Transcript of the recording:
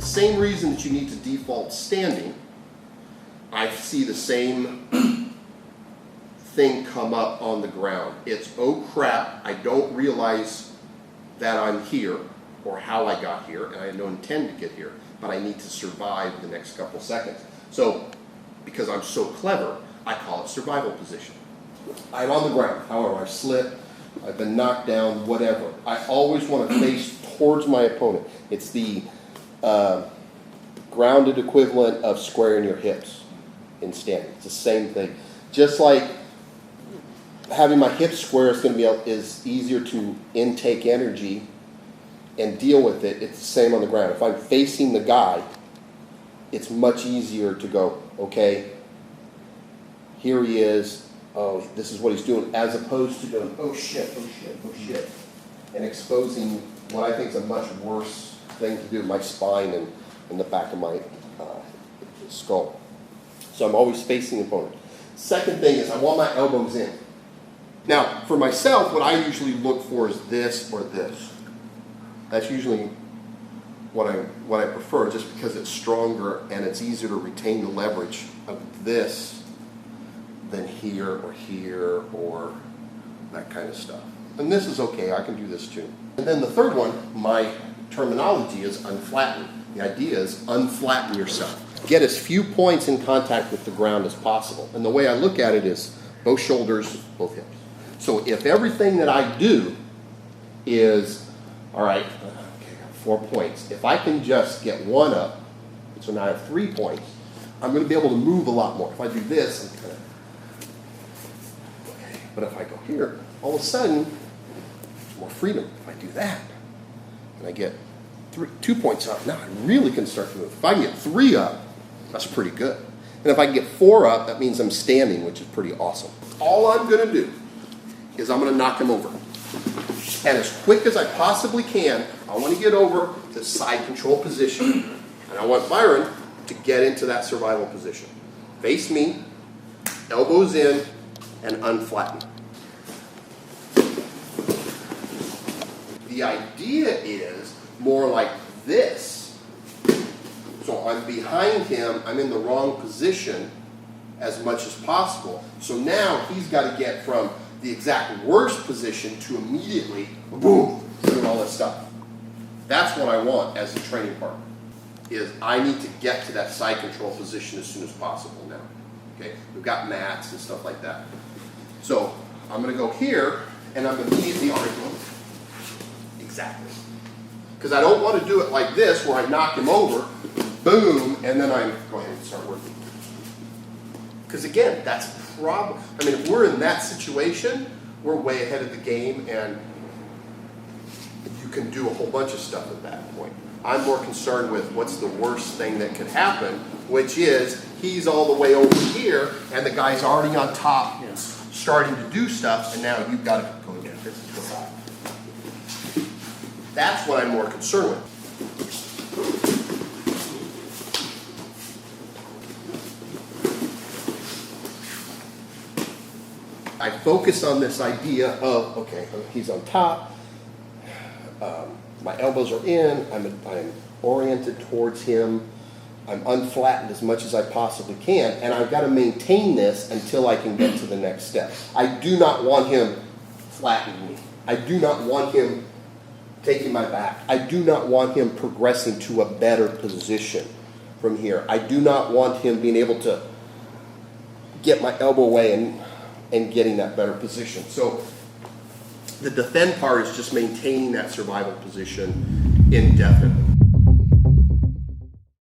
The same reason that you need to default standing, I see the same thing come up on the ground. It's, oh crap, I don't realize that I'm here or how I got here, and I don't intend to get here, but I need to survive the next couple seconds. So, because I'm so clever, I call it survival position. I'm on the ground, however, I've slipped, I've been knocked down, whatever. I always want to face towards my opponent. It's the grounded equivalent of squaring your hips in standing. It's the same thing. Just like having my hips square is easier to intake energy and deal with it. It's the same on the ground. If I'm facing the guy, it's much easier to go, okay, here he is, oh, this is what he's doing, as opposed to going, oh shit, oh shit, oh shit, and exposing what I think is a much worse thing to do, my spine and the back of my skull. So I'm always facing the opponent. Second thing is I want my elbows in. Now, for myself, what I usually look for is this or this. That's usually what I prefer, just because it's stronger and it's easier to retain the leverage of this than here or that kind of stuff. And this is okay, I can do this too. And then the third one, my terminology is unflatten. The idea is unflatten yourself. Get as few points in contact with the ground as possible. And the way I look at it is both shoulders, both hips. So if everything that I do is, all right, okay, 4 points. If I can just get one up, so now I have 3 points, I'm going to be able to move a lot more. If I do this, I'm kind of, okay. But if I go here, all of a sudden, there's more freedom. If I do that, and I get 2 points up, now I really can start to move. If I can get 3 up, that's pretty good. And if I can get 4 up, that means I'm standing, which is pretty awesome. All I'm going to do is I'm going to knock him over. And as quick as I possibly can, I want to get over to side control position. And I want Byron to get into that survival position. Face me, elbows in, and unflatten. The idea is more like this. So I'm behind him, I'm in the wrong position as much as possible. So now he's got to get from the exact worst position to immediately, boom, doing all this stuff. That's what I want as a training partner, is I need to get to that side control position as soon as possible now. Okay, we've got mats and stuff like that. So I'm going to go here, and I'm immediately going, exactly. Because I don't want to do it like this, where I knock him over, boom, and then I go ahead and start working. Because again, that's a problem. I mean, if we're in that situation, we're way ahead of the game, and you can do a whole bunch of stuff at that point. I'm more concerned with what's the worst thing that could happen, which is he's all the way over here, and the guy's already on top, starting to do stuff, and now you've got to go again. This is what's happening. That's what I'm more concerned with. I focus on this idea of, okay, he's on top, my elbows are in, I'm oriented towards him, I'm unflattened as much as I possibly can, and I've got to maintain this until I can get to the next step. I do not want him flattening me. I do not want him taking my back. I do not want him progressing to a better position from here. I do not want him being able to get my elbow away and getting that better position. So the defend part is just maintaining that survival position indefinitely.